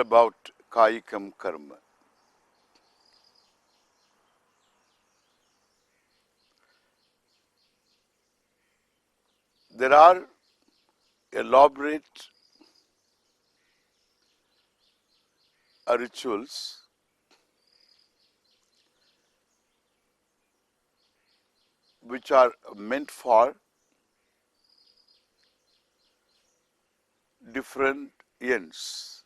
about Kayikam Karma. There are elaborate rituals which are meant for different ends.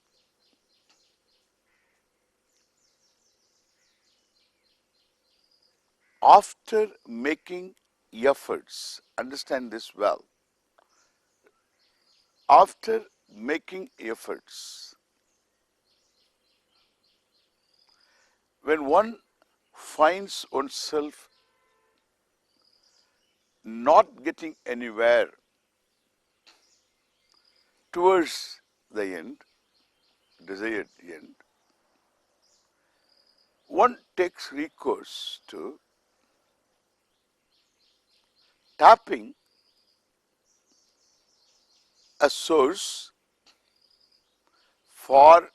After making efforts, understand this well, after making efforts, when one finds oneself not getting anywhere towards the end, desired end, one takes recourse to tapping a source for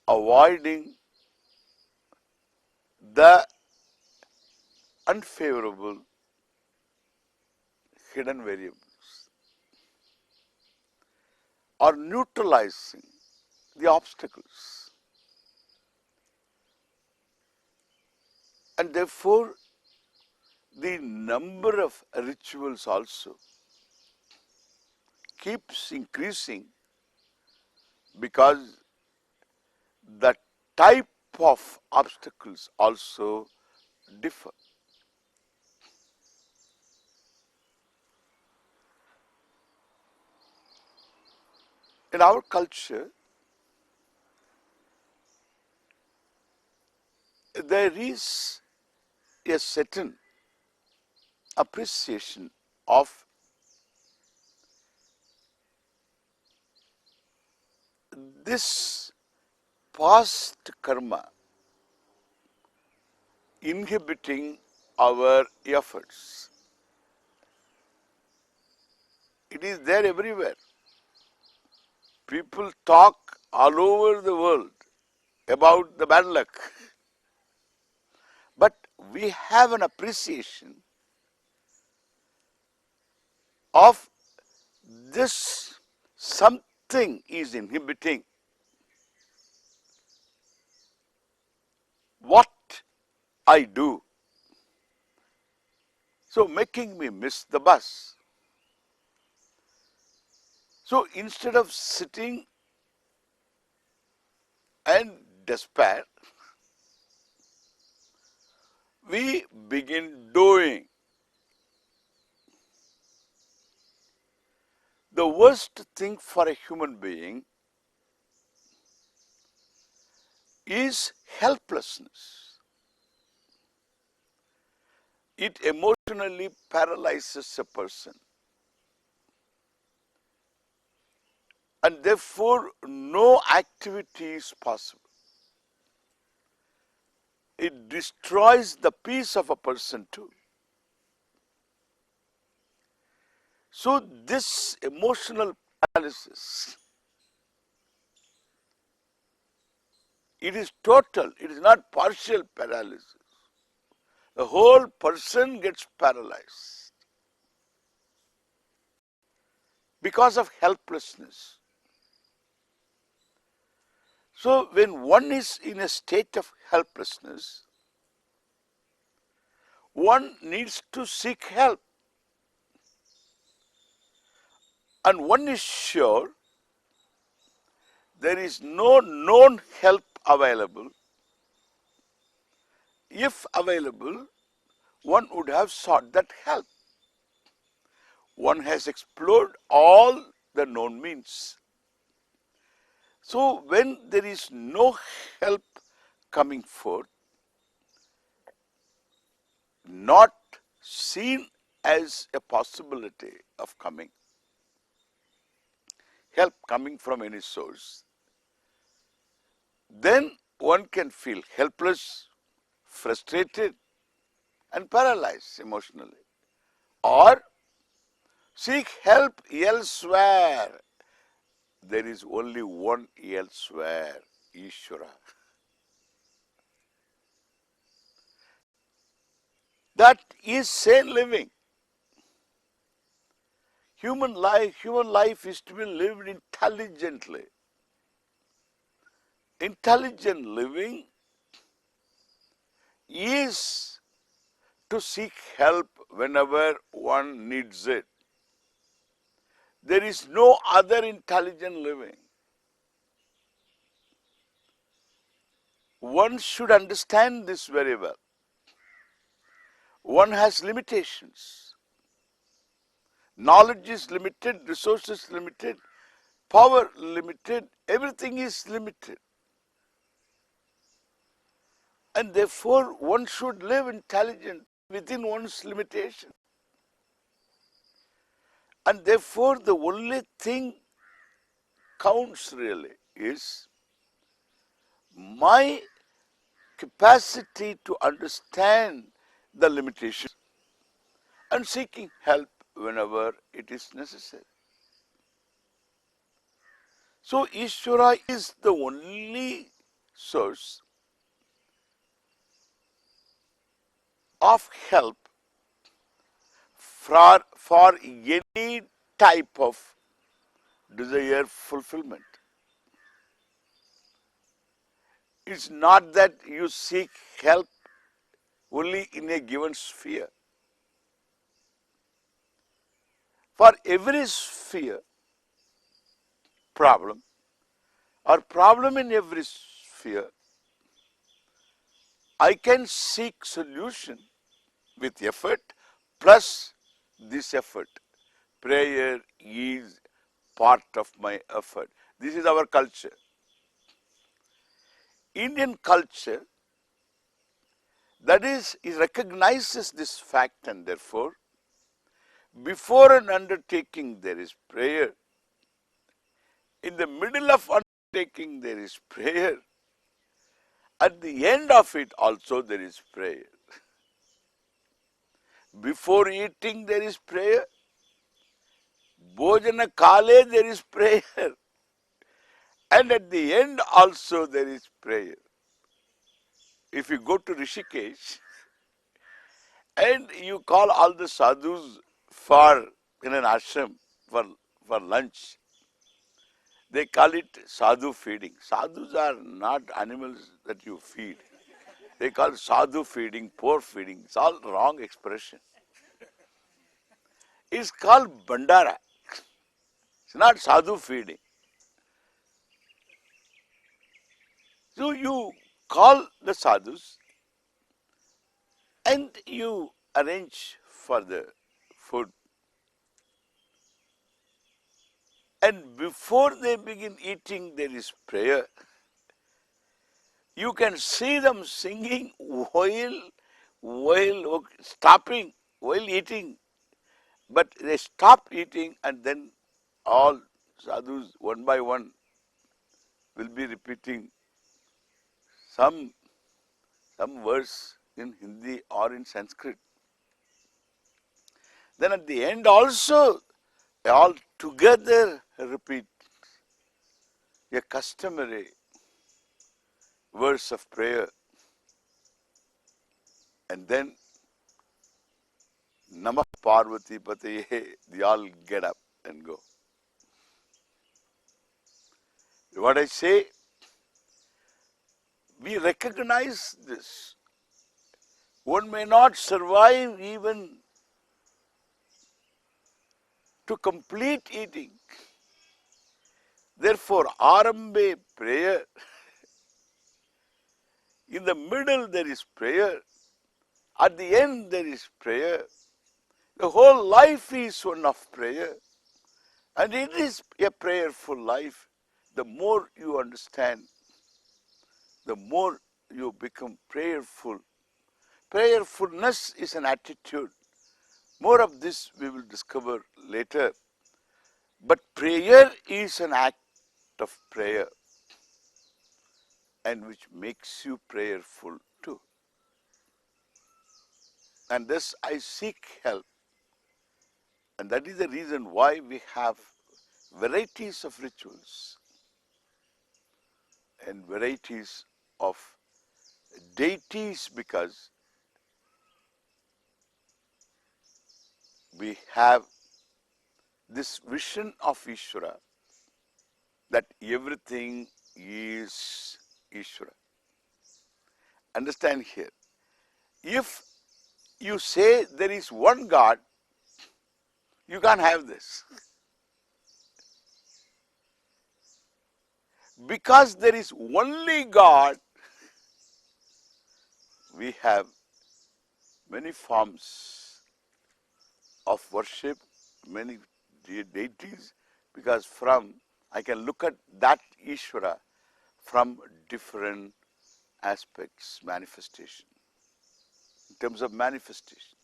avoiding the unfavorable hidden variables or neutralizing the obstacles. And therefore, the number of rituals also keeps increasing because the type of obstacles also differ. In our culture, there is a certain appreciation of this past karma inhibiting our efforts. It is there everywhere. People talk all over the world about the bad luck. But we have an appreciation of this something is inhibiting what I do, so making me miss the bus. So instead of sitting and despair, we begin doing. The worst thing for a human being is helplessness. It emotionally paralyzes a person. And therefore, no activity is possible. It destroys the peace of a person too. So this emotional paralysis, it is total, it is not partial paralysis. The whole person gets paralyzed because of helplessness. So when one is in a state of helplessness, one needs to seek help. And one is sure there is no known help available. If available, one would have sought that help. One has explored all the known means. So when there is no help coming forth, not seen as a possibility of coming, help coming from any source, then one can feel helpless, frustrated and paralyzed emotionally, or seek help elsewhere. there is only one elsewhere, Ishvara. That is sane living. Human life is to be lived intelligently. Intelligent living is to seek help whenever one needs it. There is no other intelligent living. One should understand this very well. One has limitations. Knowledge is limited, resources limited, power limited, everything is limited. And therefore, one should live intelligent within one's limitation. And therefore, the only thing counts really is my capacity to understand the limitations and seeking help whenever it is necessary. So, Ishvara is the only source of help for any type of desire fulfillment. It's not that you seek help only in a given sphere. For every sphere, problem in every sphere, I can seek solution with effort plus this effort. Prayer is part of my effort. This is our culture. Indian culture, that is, it recognizes this fact, and therefore, before an undertaking there is prayer. In the middle of undertaking there is prayer. At the end of it also there is prayer. Before eating there is prayer. Bhojana kale there is prayer. And at the end also there is prayer. If you go to Rishikesh and you call all the sadhus in an ashram for lunch, they call it sadhu feeding. Sadhus are not animals that you feed. They call it sadhu feeding, poor feeding. It's all wrong expression. It's called bandara. It's not sadhu feeding. So you call the sadhus and you arrange for the food. And before they begin eating, there is prayer. You can see them singing while stopping, while eating. But they stop eating and then all sadhus one by one will be repeating some verse in Hindi or in Sanskrit. Then at the end also, they all together repeat a customary verse of prayer. And then Namah Parvati Pataye, they all get up and go. What I say, we recognize this. One may not survive even to complete eating. Therefore, Arambe prayer. In the middle there is prayer. At the end there is prayer. The whole life is one of prayer. And it is a prayerful life. The more you understand, the more you become prayerful. Prayerfulness is an attitude. More of this we will discover later. But prayer is an act of prayer, and which makes you prayerful too. And thus I seek help. And that is the reason why we have varieties of rituals and varieties of deities because we have this vision of Ishvara that everything is Ishvara. Understand here, if you say there is one God, you can't have this. Because there is only God, we have many forms of worship, many deities, because I can look at that Ishvara from different aspects, manifestation, in terms of manifestation.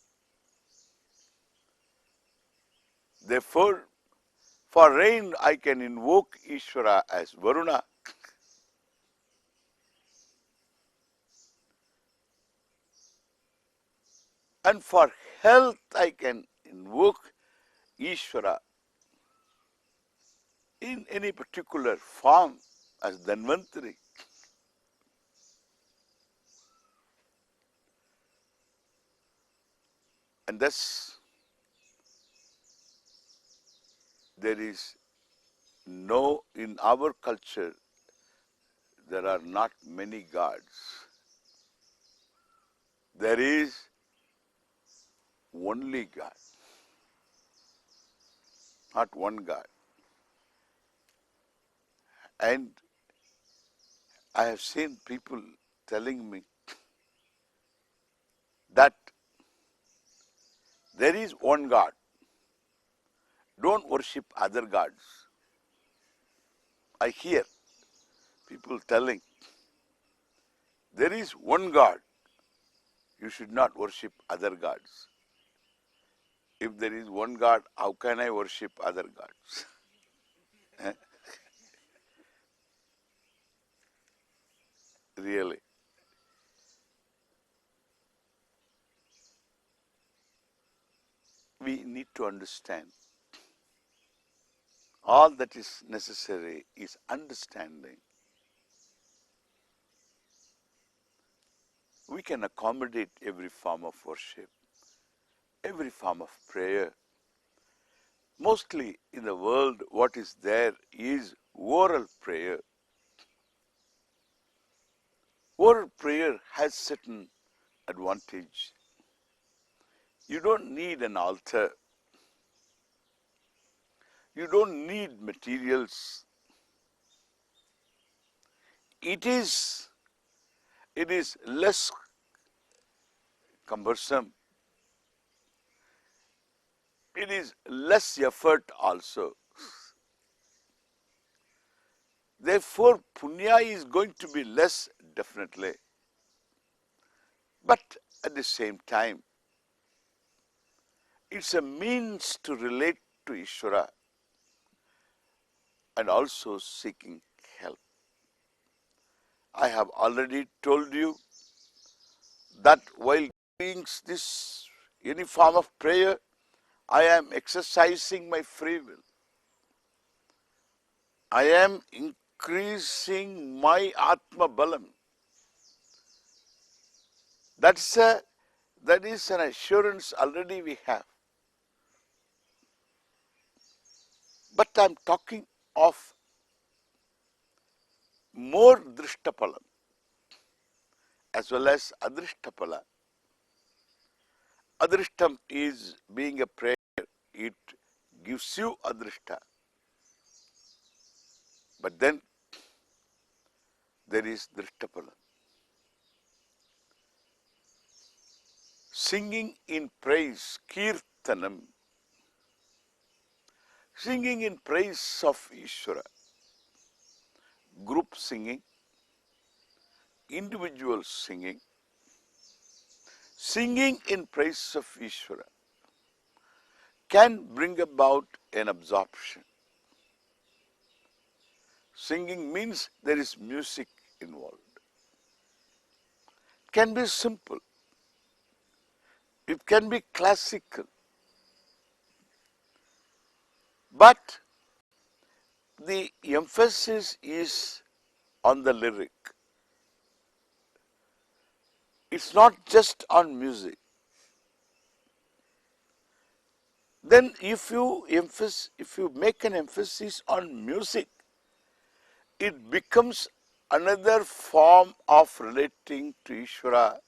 Therefore, for rain, I can invoke Ishvara as Varuna. And for health, I can invoke Ishvara in any particular form as Dhanvantari. And thus, there is no, in our culture, there are not many gods. There is only God, not one God. And I have seen people telling me that there is one God. Don't worship other gods. I hear people telling, there is one God. You should not worship other gods. If there is one God, how can I worship other gods? Eh? Really. We need to understand. All that is necessary is understanding. We can accommodate every form of worship, every form of prayer. Mostly in the world, what is there is oral prayer. Oral prayer has certain advantage. You don't need an altar. You don't need materials. It is less cumbersome. It is less effort also. Therefore, punya is going to be less, definitely. But at the same time, it's a means to relate to Ishvara and also seeking help. I have already told you that while doing this, any form of prayer, I am exercising my free will. I am increasing my Atma Balam. That is an assurance already we have. But I am talking of more Drishtapalam as well as Adrishtapala. Adrishtam is being a prayer, it gives you Adrishta. But then there is Drishtapala. Singing in praise, Kirtanam. Singing in praise of Ishvara. Group singing, individual singing. Singing in praise of Ishvara can bring about an absorption. Singing means there is music involved. It can be simple. It can be classical. But the emphasis is on the lyric. It's not just on music. Then if you make an emphasis on music, it becomes another form of relating to Ishvara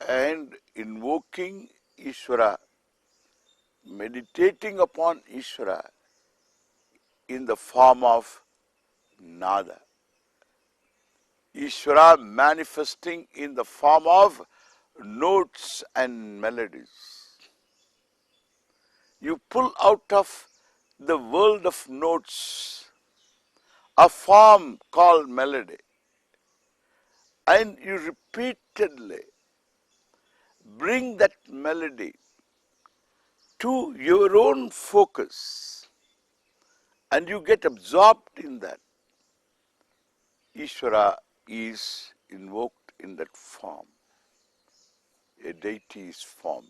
and invoking Ishvara, meditating upon Ishvara in the form of nada. Ishvara manifesting in the form of notes and melodies. You pull out of the world of notes a form called melody, and you repeatedly bring that melody to your own focus, and you get absorbed in that. Ishvara is invoked in that form. A deity is formed.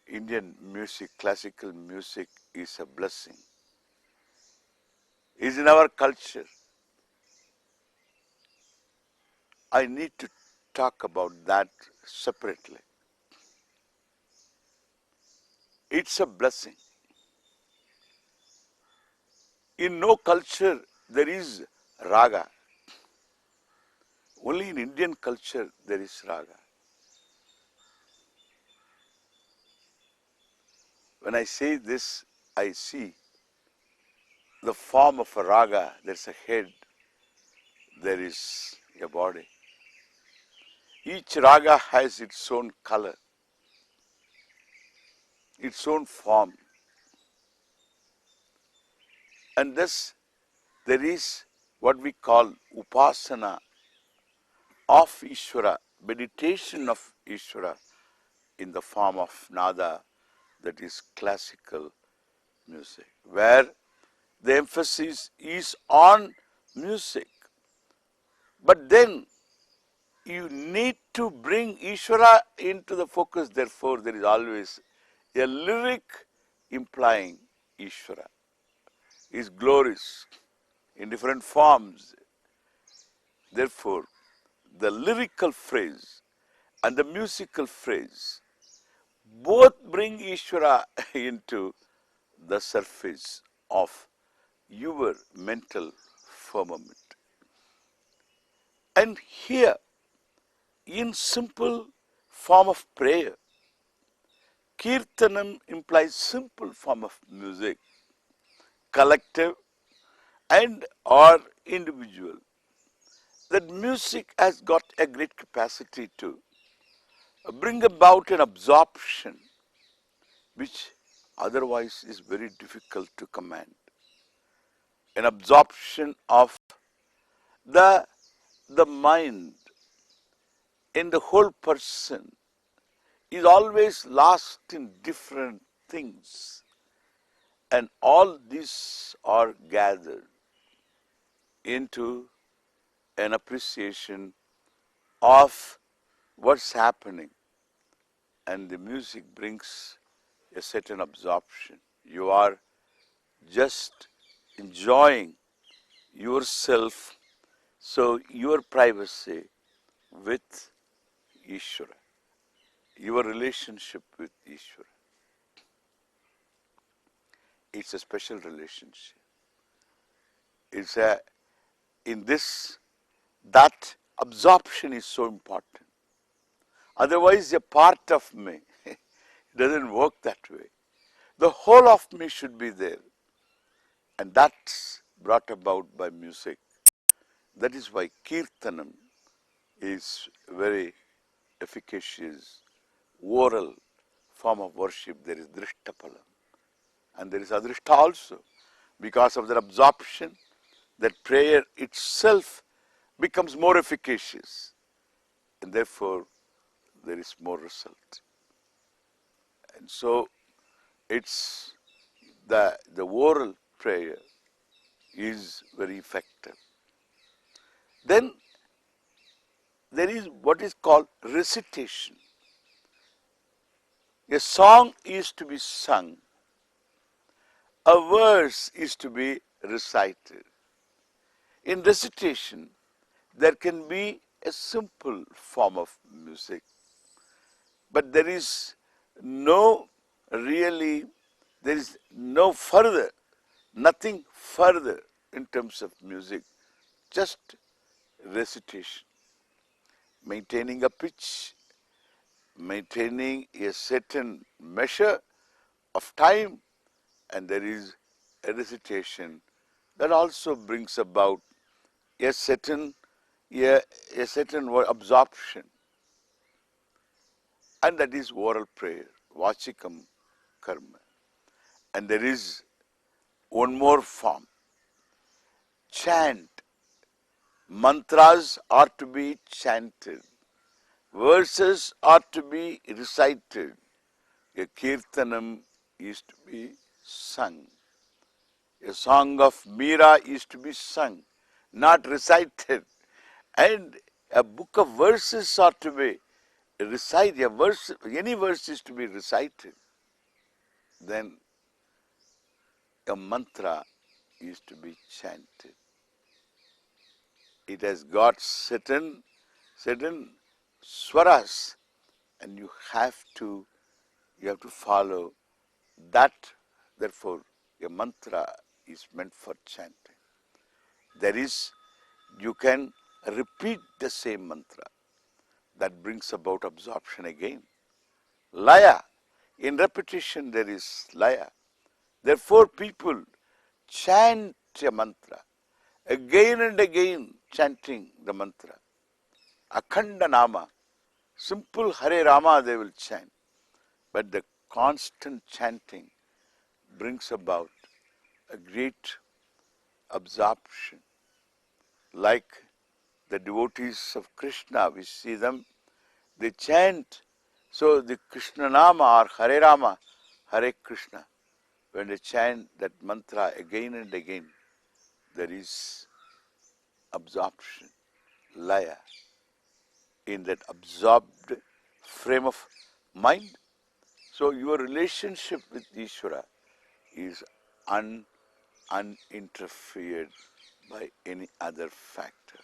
Indian music, classical music, is a blessing. Is in our culture. I need to talk about that separately. It's a blessing. In no culture there is raga. Only in Indian culture there is raga. When I say this, I see the form of a raga. There's a head, there is a body. Each raga has its own color, its own form. And thus there is what we call upasana of Ishvara, meditation of Ishvara in the form of nada, that is classical music, where the emphasis is on music. But then you need to bring Ishvara into the focus, therefore there is always a lyric implying Ishvara, his glories in different forms. Therefore, the lyrical phrase and the musical phrase both bring Ishvara into the surface of your mental firmament. And here, in simple form of prayer, Kirtanam implies simple form of music, collective and or individual. That music has got a great capacity to bring about an absorption which otherwise is very difficult to command. An absorption of the mind in the whole person is always lost in different things, and all these are gathered into an appreciation of what's happening, and the music brings a certain absorption. You are just enjoying yourself, so your privacy with Ishvara, your relationship with Ishvara. It's a special relationship. It's in this, that absorption is so important. Otherwise, a part of me doesn't work that way. The whole of me should be there. And that's brought about by music. That is why Kirtanam is very efficacious, oral form of worship. There is Drishtapalam. And there is Adrishta also. Because of that absorption, that prayer itself becomes more efficacious. And therefore, there is more result. And so, it's the oral prayer is very effective. Then there is what is called recitation. A song is to be sung, a verse is to be recited. In recitation, there can be a simple form of music, but there is no nothing further in terms of music, just recitation, maintaining a pitch, maintaining a certain measure of time, and there is a recitation that also brings about a certain word absorption, and that is oral prayer, vachikam karma. And there is one more form, chant. Mantras are to be chanted, verses are to be recited, a kirtanam is to be sung, a song of Meera is to be sung, not recited, and a book of verses are to be recited. Any verse is to be recited. Then a mantra is to be chanted. It has got certain swaras, and you have to follow that. Therefore, a mantra is meant for chanting. You can repeat the same mantra. That brings about absorption again. Laya. In repetition there is laya. Therefore people chant a mantra, again and again chanting the mantra. Akhanda Nama, simple Hare Rama they will chant. But the constant chanting brings about a great absorption. Like the devotees of Krishna, we see them, they chant. So the Krishna Nama or Hare Rama, Hare Krishna, when they chant that mantra again and again, there is absorption, laya, in that absorbed frame of mind. So your relationship with Ishvara is uninterfered by any other factor.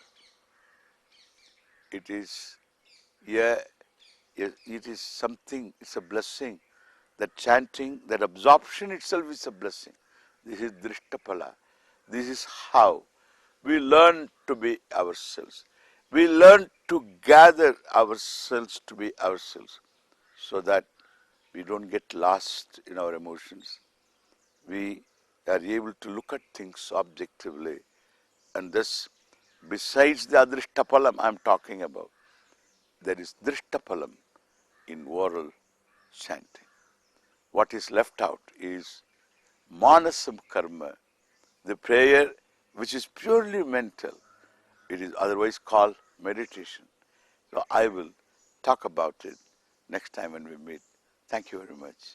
It is something, it's a blessing. That chanting, that absorption itself is a blessing. This is Drishtapala. This is how we learn to be ourselves. We learn to gather ourselves to be ourselves, so that we don't get lost in our emotions. We are able to look at things objectively, and thus, besides the Adrishtapalam I am talking about, there is Drishtapalam in oral chanting. What is left out is Manasam Karma, the prayer which is purely mental. It is otherwise called meditation. So I will talk about it next time when we meet. Thank you very much.